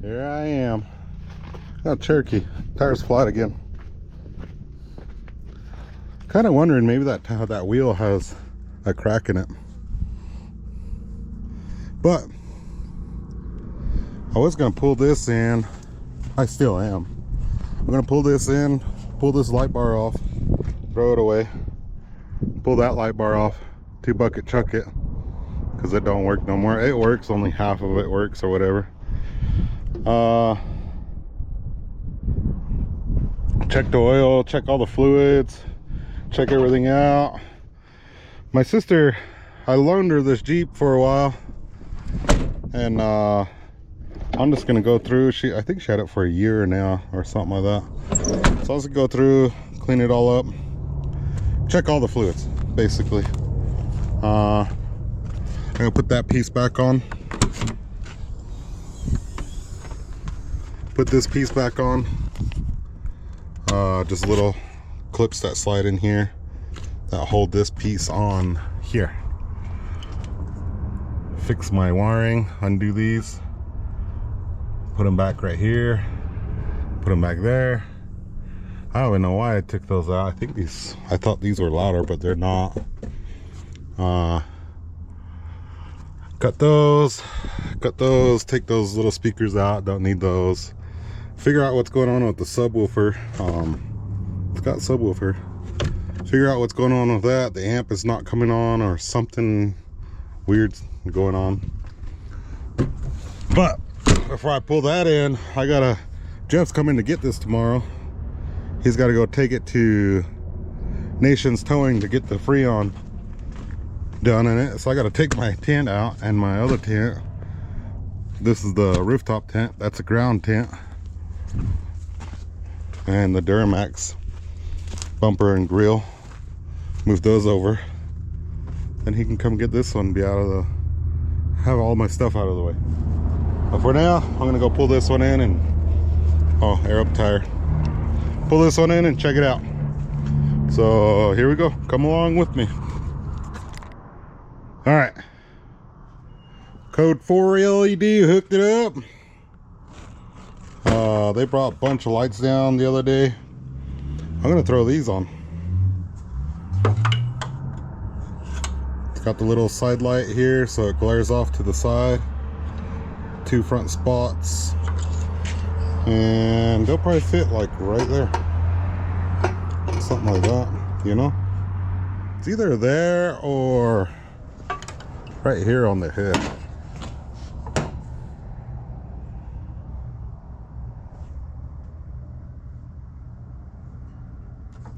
Here I am. Got Cherokee. Tires flat again. Kind of wondering maybe that wheel has a crack in it. But I was gonna pull this in. I still am. I'm gonna pull this in, pull this light bar off, throw it away, pull that light bar off, 2-bucket chuck it, because it don't work no more. It works, only half of it works or whatever. Check the oil, check all the fluids, check everything out. My sister, I loaned her this Jeep for a while, and I'm just gonna go through. I think she had it for a year now or something like that. So I was gonna go through, clean it all up, check all the fluids basically. I'm gonna put that piece back on, put this piece back on. Just little clips that slide in here that hold this piece on here. Fix my wiring, undo these, put them back right here, put them back there. I don't even know why I took those out. I thought these were louder, but they're not. Cut those, take those little speakers out, don't need those. Figure out what's going on with the subwoofer. It's got subwoofer. Figure out what's going on with that. The amp is not coming on, or something weird going on. But before I pull that in, Jeff's coming to get this tomorrow. He's got to go take it to Nation's Towing to get the Freon done in it. So I got to take my tent out, and my other tent, this is the rooftop tent, that's a ground tent, and the Duramax bumper and grill, move those over, then he can come get this one, have all my stuff out of the way. But for now, I'm gonna go pull this one in and air up tire, pull this one in and check it out. So here we go, come along with me. All right, code 4 LED, hooked it up. They brought a bunch of lights down the other day. I'm gonna throw these on. It's got the little side light here, so it glares off to the side. 2 front spots, and they'll probably fit like right there, something like that, you know. It's either there or right here on the head.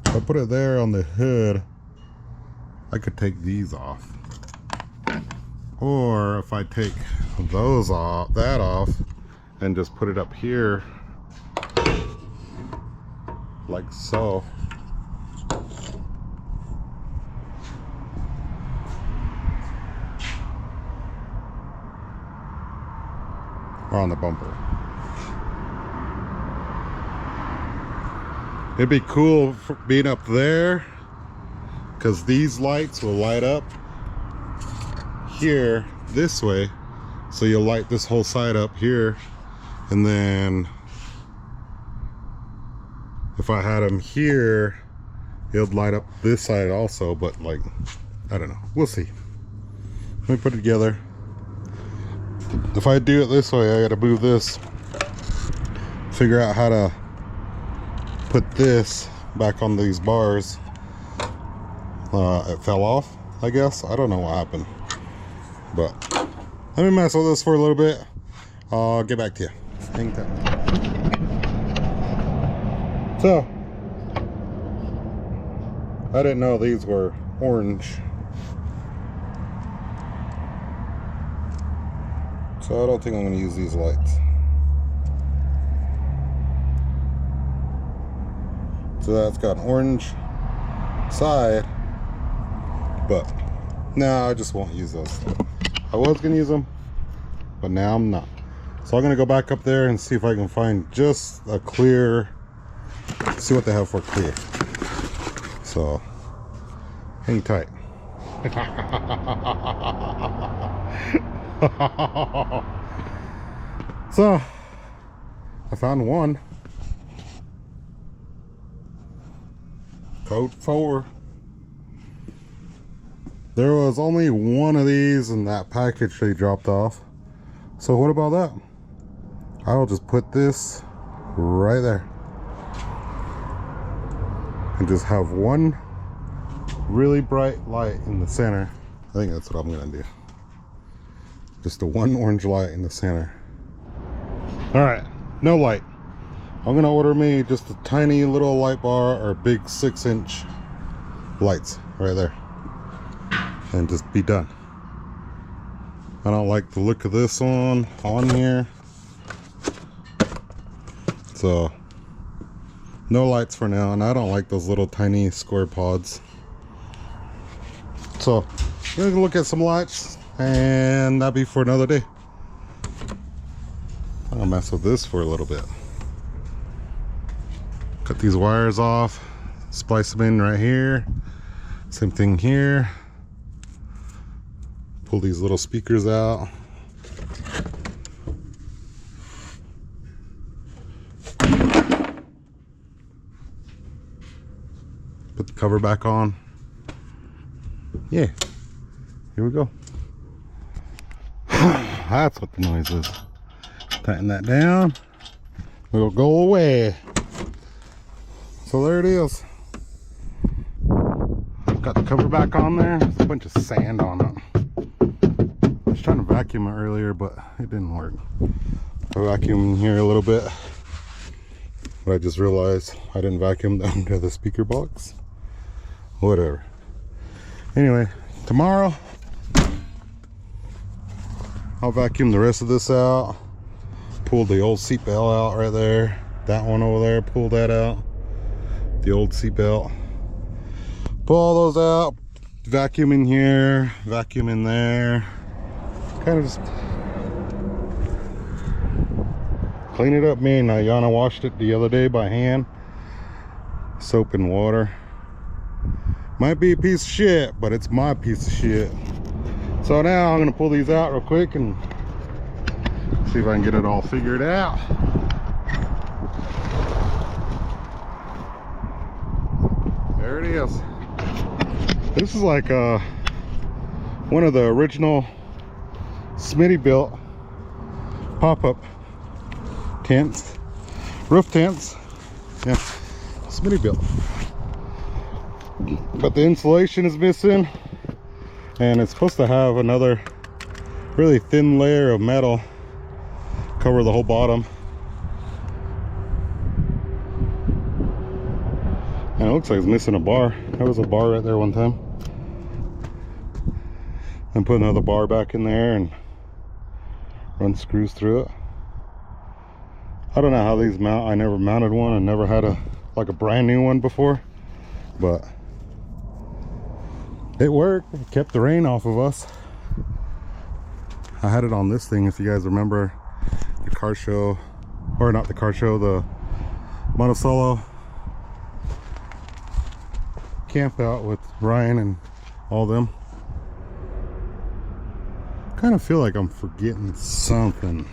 If I put it there on the hood, I could take these off. Or if I take those off, that off, and just put it up here, like so. Or on the bumper. It'd be cool for being up there, because these lights will light up here this way, so you'll light this whole side up here, and then if I had them here, it would light up this side also. But like, I don't know, we'll see. Let me put it together. If I do it this way, I gotta move this, figure out how to put this back on these bars. It fell off, I guess. I don't know what happened, but let me mess with this for a little bit. I'll get back to you. Hang tight. So I didn't know these were orange, so I don't think I'm going to use these lights. So that's got an orange side, but now I just won't use those. I was going to use them, but now I'm not. So I'm going to go back up there and see if I can find just a clear, see what they have for clear. So hang tight. So I found one. Code 4. There was only one of these in that package they dropped off. So what about that? I'll just put this right there. And just have one really bright light in the center. I think that's what I'm gonna do. Just the one orange light in the center. All right, no light. I'm gonna order me just a tiny little light bar or big 6-inch lights right there. And just be done. I don't like the look of this one on here. So no lights for now, and I don't like those little tiny square pods. So we're gonna look at some lights, and that'll be for another day. I'll mess with this for a little bit. Cut these wires off, splice them in right here. Same thing here. Pull these little speakers out. Put the cover back on. Yeah, here we go. That's what the noise is. Tighten that down. It'll go away. So there it is. Got the cover back on there. There's a bunch of sand on it. I was trying to vacuum it earlier, but it didn't work. I vacuumed here a little bit, but I just realized I didn't vacuum down to the speaker box. Whatever. Anyway, tomorrow I'll vacuum the rest of this out. Pull the old seat belt out right there. That one over there, pull that out. The old seat belt. Pull all those out. Vacuum in here, vacuum in there. Kind of just clean it up. Me and Ayana washed it the other day by hand. Soap and water. Might be a piece of shit, but it's my piece of shit. So now I'm gonna pull these out real quick and see if I can get it all figured out. There it is. This is like one of the original Smitty built pop-up tents, roof tents. Yeah, Smitty built. But the insulation is missing, and it's supposed to have another really thin layer of metal cover the whole bottom. And it looks like it's missing a bar. There was a bar right there one time. And put another bar back in there and run screws through it. I don't know how these mount. I never mounted one. I never had a brand new one before, but it worked. It kept the rain off of us. I had it on this thing, if you guys remember the car show, or not the car show, the Monticello camp out with Ryan and all them. Kind of feel like I'm forgetting something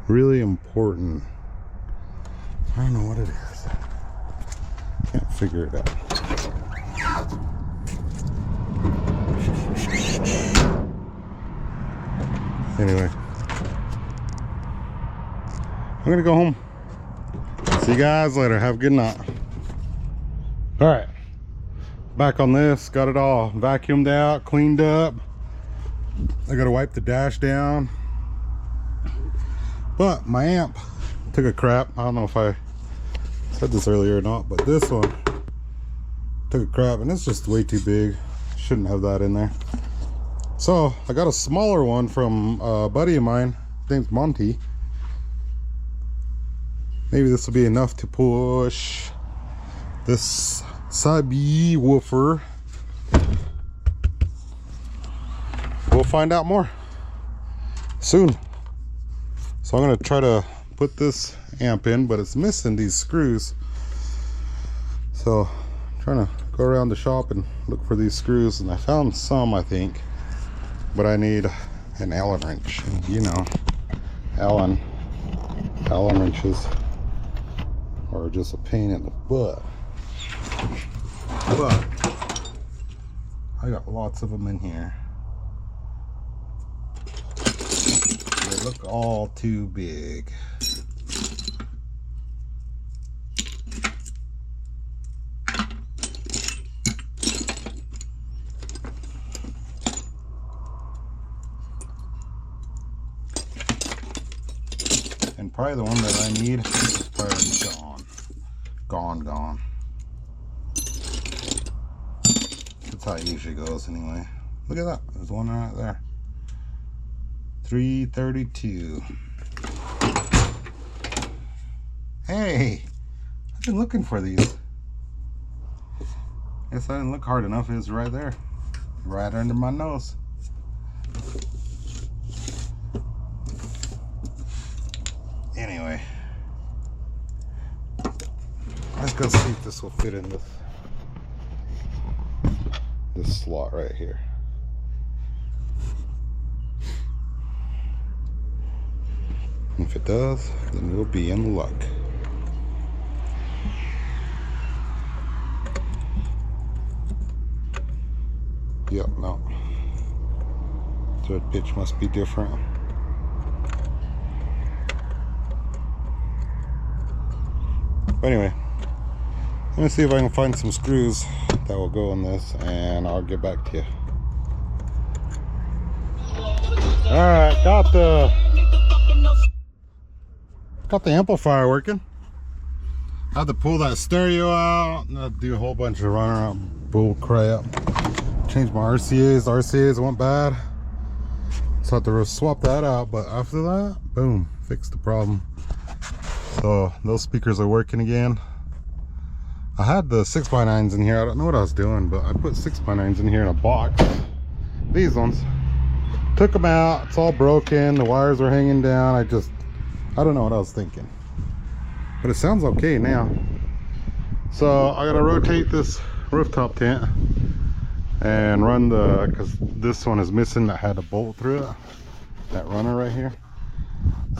really important. I don't know what it is. Can't figure it out. Anyway, I'm gonna go home. See you guys later. Have a good night. All right, back on this. Got it all vacuumed out, cleaned up. I gotta wipe the dash down, but my amp took a crap. I don't know if I said this earlier or not, but this one took a crap, and it's just way too big. Shouldn't have that in there. So I got a smaller one from a buddy of mine. His name's Monty. Maybe this will be enough to push this subwoofer. We'll find out more soon. So I'm gonna try to put this amp in, but it's missing these screws. So I'm trying to go around the shop and look for these screws, and I found some, I think, but I need an Allen wrench. You know, Allen Allen wrenches are just a pain in the butt. But I got lots of them in here. They look all too big. And probably the one that I need is probably gone. That's how it usually goes anyway. Look at that. There's one right there. 332. Hey, I've been looking for these. Guess I didn't look hard enough. It's right there. Right under my nose. Anyway, let's go see if this will fit in this slot right here. If it does, then we'll be in luck. Yep, no. Thread pitch must be different. But anyway, let me see if I can find some screws that will go in this, and I'll get back to you. Alright, got the amplifier working. I had to pull that stereo out and I'd do a whole bunch of running around bull crap. Changed my RCAs. The RCAs went bad, so I had to swap that out. But after that, boom, fixed the problem. So those speakers are working again. I had the 6x9s in here. I don't know what I was doing, but I put 6x9s in here in a box. These ones. Took them out. It's all broken. The wires are hanging down. I don't know what I was thinking. But it sounds okay now. So I gotta rotate this rooftop tent and run because this one is missing that had a bolt through it. That runner right here.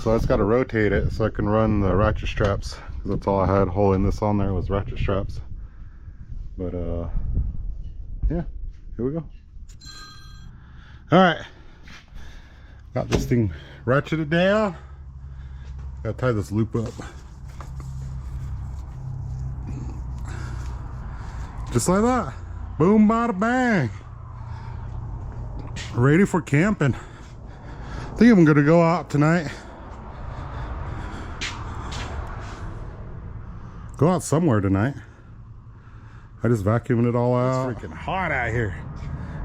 So I just got to rotate it so I can run the ratchet straps, because that's all I had holding this on there was ratchet straps. But yeah, here we go. All right, got this thing ratcheted down. Gotta tie this loop up, just like that. Boom, bada bang. Ready for camping. I think I'm gonna go out tonight. Go out somewhere tonight. I just vacuumed it all out. It's freaking hot out here.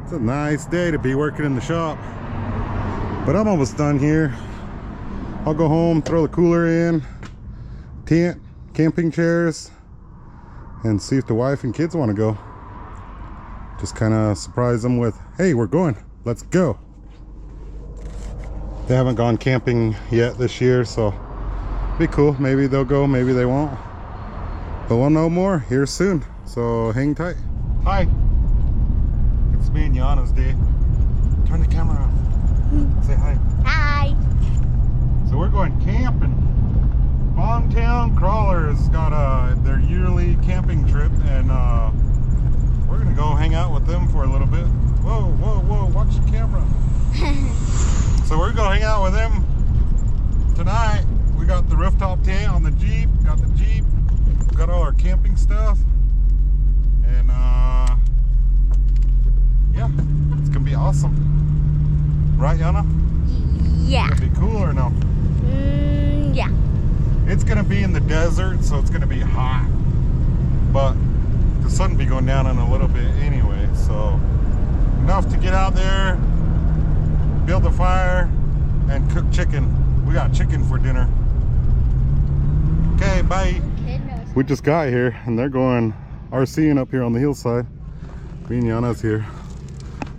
It's a nice day to be working in the shop. But I'm almost done here. I'll go home, throw the cooler in, tent, camping chairs, and see if the wife and kids want to go. Just kind of surprise them with, hey, we're going, let's go. They haven't gone camping yet this year, so be cool. Maybe they'll go, maybe they won't. But we'll know more here soon, so hang tight. Hi, it's me and Yana's day. Turn the camera on. Say hi. Hi. So we're going camping. BOMBTOWN Crawlers got their yearly camping trip, and we're gonna go hang out with them for a little bit. Whoa, whoa, whoa, watch the camera. So we're gonna hang out with them tonight. We got the rooftop tent on the Jeep, got the Jeep, got all our camping stuff, and yeah, it's gonna be awesome. Right, Yana? Yeah. It's gonna be cool or no? Yeah. It's gonna be in the desert, so it's gonna be hot, but the sun will be going down in a little bit anyway, so enough to get out there, build a fire, and cook chicken. We got chicken for dinner. Okay, bye. We just got here, and they're going RCing up here on the hillside. Me and Yana's here.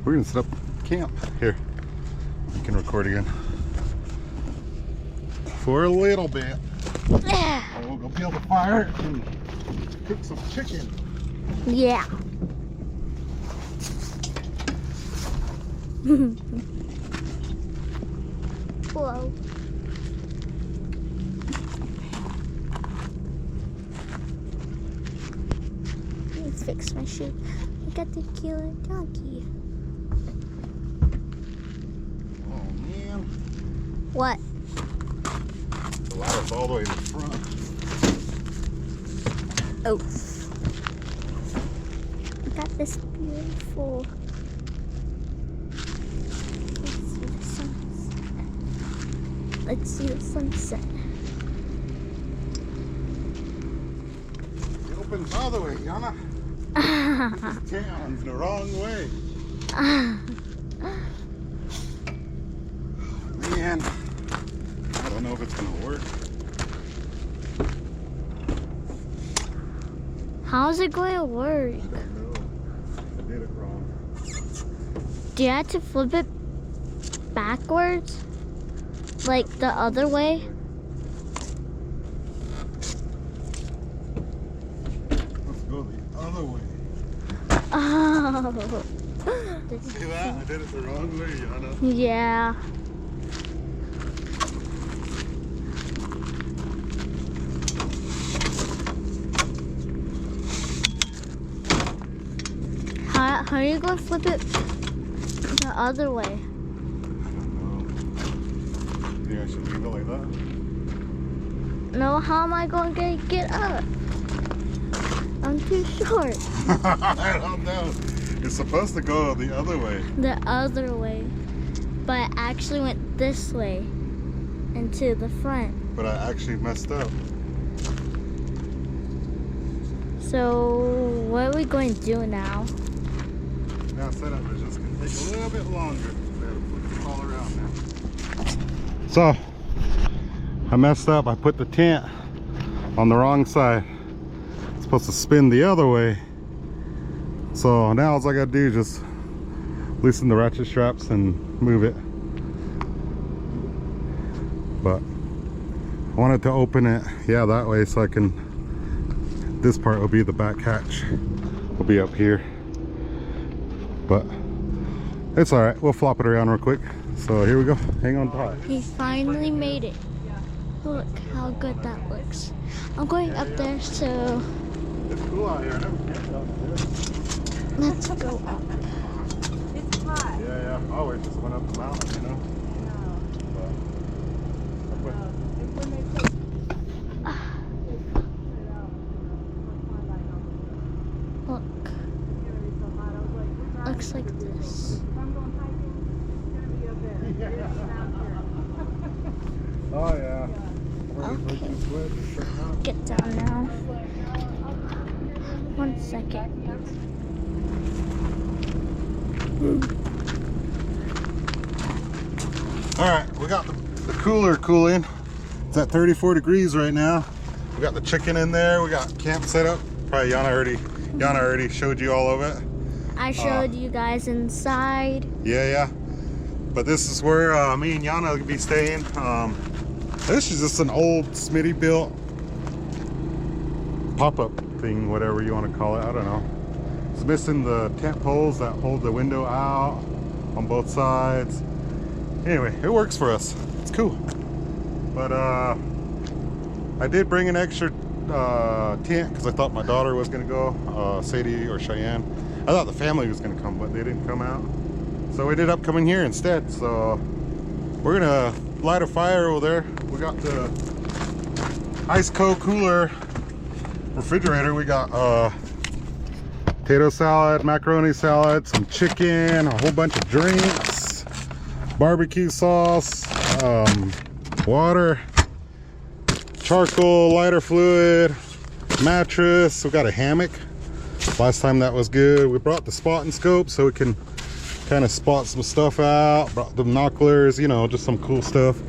We're gonna set up camp here. I can record again for a little bit. And we'll go build a fire and cook some chicken. Yeah. Whoa. fix my shoe. I got the cute donkey. Oh man. What? The ladder's all the way in the front. Oh. I got this beautiful. Let's see the sunset. It opens all the way, Yana. Town's the wrong way. Man, I don't know if it's gonna work. How's it going to work? I don't know. I did it wrong. Do you have to flip it backwards? Like the other way? Let's go the other way. Oh. See that? I did it the wrong way, Yana. Yeah. How are you going to flip it the other way? I don't know. Maybe I should leave it like that. No, how am I going to get up? I'm too short. I don't know. It's supposed to go the other way. The other way. But I actually went this way into the front. But I actually messed up. So what are we going to do now? Now setup is just going to take a little bit longer. We gotta put it all around now. So, I messed up. I put the tent on the wrong side. It's supposed to spin the other way. So now all I gotta do is just loosen the ratchet straps and move it. But I wanted to open it, yeah, that way so I can, this part will be the back hatch. Will be up here. But it's all right. We'll flop it around real quick. So here we go. Hang on tight. He finally made it. Look how good that looks. I'm going up there, so It's cool out here. I never camped out there. let's go up. It's hot. Yeah. I always just went up the mountain, you know. But I put, And when they put Look, looks like this. if I'm going hiking, it's gonna be up there. Yeah. It's down here. oh yeah. Okay. Get down now. 1 second. All right, we got the cooler cooling. It's at 34 degrees right now. We got the chicken in there. We got camp set up. Probably Yana already showed you all of it. I showed you guys inside. Yeah. But this is where me and Yana will be staying. This is just an old Smitty built pop-up thing, whatever you want to call it. I don't know. It's missing the tent poles that hold the window out on both sides. Anyway, it works for us. It's cool. But I did bring an extra tent because I thought my daughter was gonna go, Sadie or Cheyenne. I thought the family was gonna come, but they didn't come out. So we ended up coming here instead. So we're gonna light a fire over there. We got the ICECO cooler refrigerator. We got potato salad, macaroni salad, some chicken, a whole bunch of drinks, barbecue sauce, water, charcoal, lighter fluid, mattress. We got a hammock. Last time that was good. We brought the spotting scope so we can kind of spot some stuff out. Brought the binoculars, you know, just some cool stuff.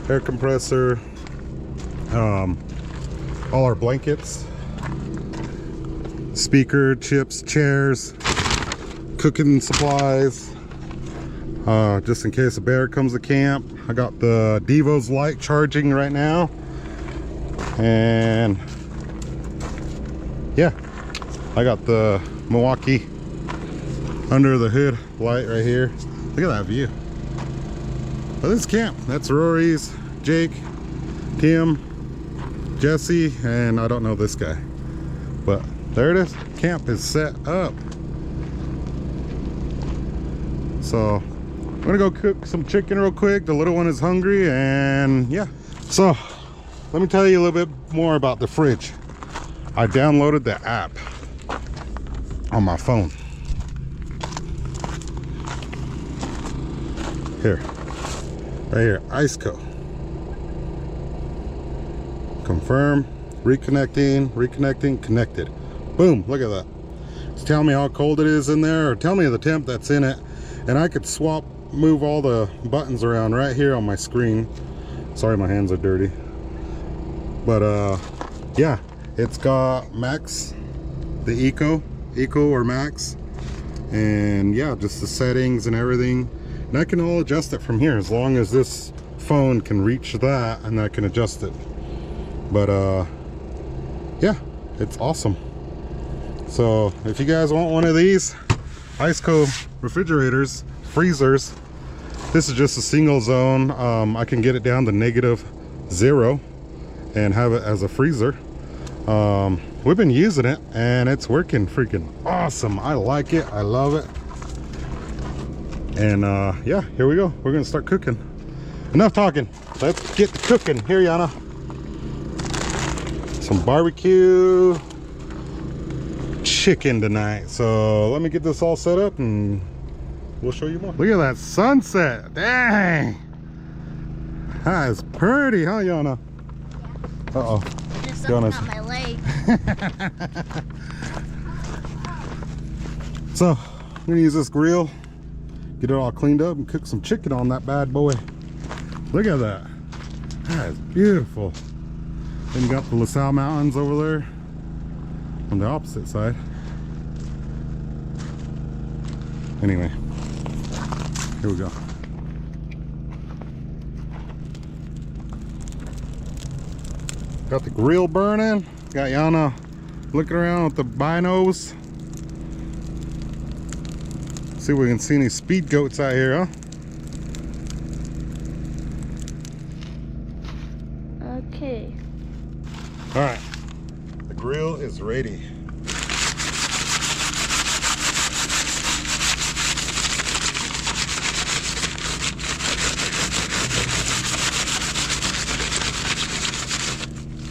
Air compressor, all our blankets, speaker, chips, chairs, cooking supplies, just in case a bear comes to camp. I got the Devo's light charging right now, and yeah, I got the Milwaukee under the hood light right here. Look at that view. But this is camp. That's Rory's, Jake, Tim, Jesse, and I don't know this guy, but There it is. Camp is set up. So I'm gonna go cook some chicken real quick. The little one is hungry, and yeah. So let me tell you a little bit more about the fridge. I downloaded the app on my phone. Here, right here, ICECO. Confirm, reconnecting, connected. Boom, look at that. It's telling me how cold it is in there, or tell me the temp that's in it. And I could move all the buttons around right here on my screen. Sorry, my hands are dirty. But yeah, it's got max, the eco or max. And yeah, just the settings and everything. And I can all adjust it from here as long as this phone can reach that, and I can adjust it. But yeah, it's awesome. So if you guys want one of these ICECO refrigerators, freezers, this is just a single zone. I can get it down to -0 and have it as a freezer. We've been using it and it's working freaking awesome. I like it, I love it. And yeah, here we go. We're gonna start cooking. Enough talking, let's get to cooking. Here, Yana, some barbecue chicken tonight. So let me get this all set up and we'll show you more. Look at that sunset. Dang, that is pretty, huh, Yana? Uh-oh, Just Yana's something on my leg. So I'm gonna use this grill, get it all cleaned up, and cook some chicken on that bad boy. Look at that. That is beautiful. Then you got the LaSalle Mountains over there on the opposite side. Anyway, here we go. Got the grill burning. Got Yana looking around with the binos. See if we can see any speed goats out here, huh? Okay. All right, the grill is ready.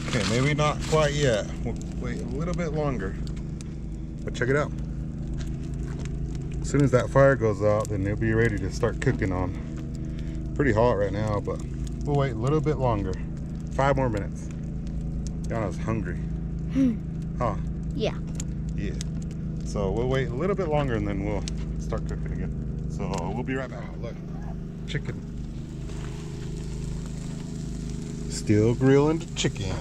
Okay, maybe not quite yet. We'll wait a little bit longer, but check it out. As soon as that fire goes out, then they'll be ready to start cooking on. Pretty hot right now, but we'll wait a little bit longer. 5 more minutes. Yana's hungry. Huh? Yeah. Yeah. So we'll wait a little bit longer and then we'll start cooking again. So we'll be right back. Look, chicken. Still grilling the chicken.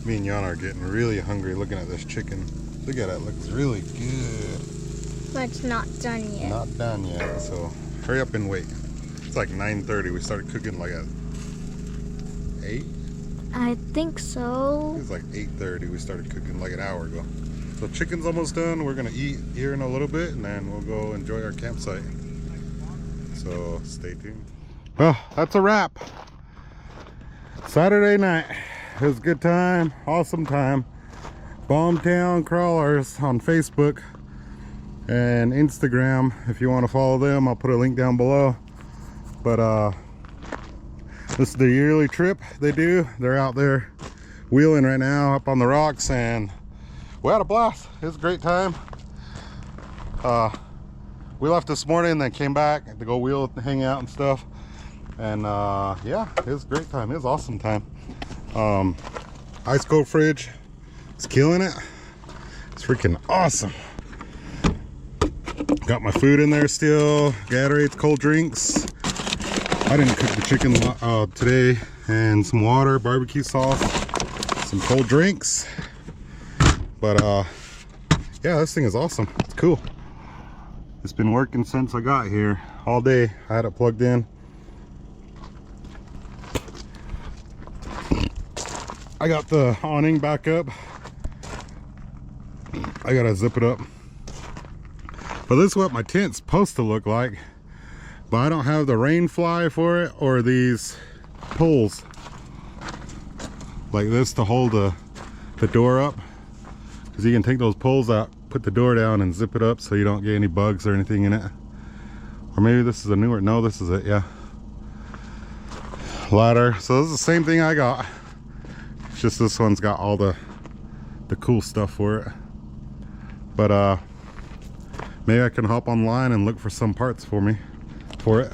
Me and Yana are getting really hungry looking at this chicken. Look at it, looks really good. But it's not done yet. Not done yet, so hurry up and wait. It's like 9:30. We started cooking like at 8? I think so. It's like 8:30. We started cooking like an hour ago. So chicken's almost done. We're gonna eat here in a little bit and then we'll go enjoy our campsite. So stay tuned. Well, that's a wrap. Saturday night. It was a good time, awesome time. BOMBTOWN Crawlers on Facebook and Instagram. If you want to follow them, I'll put a link down below. But this is the yearly trip they do. They're out there wheeling right now up on the rocks, and we had a blast. It was a great time. We left this morning, then came back to go wheel, hang out and stuff. And yeah, it was a great time. It was an awesome time. ICECO fridge is killing it. It's freaking awesome. Got my food in there still. Gatorades, cold drinks. I didn't cook the chicken today. And some water, barbecue sauce, some cold drinks. But yeah, this thing is awesome. It's cool. It's been working since I got here all day. I had it plugged in. I got the awning back up. I gotta zip it up. But this is what my tent's supposed to look like. But I don't have the rain fly for it or these poles like this to hold the door up. because you can take those poles out, put the door down and zip it up so you don't get any bugs or anything in it. Or maybe this is a newer, no, this is it, yeah. Ladder. So this is the same thing I got. It's just this one's got all the cool stuff for it. But maybe I can hop online and look for some parts for it.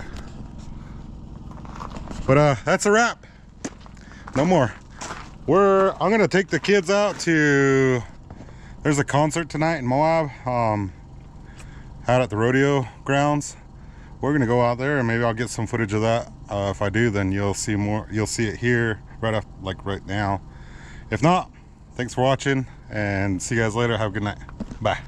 But that's a wrap. No more. I'm gonna take the kids out to, there's a concert tonight in Moab, out at the rodeo grounds. We're gonna go out there and maybe I'll get some footage of that. If I do, then you'll see more. You'll see it here right after, like right now. If not, thanks for watching and see you guys later. Have a good night. Bye.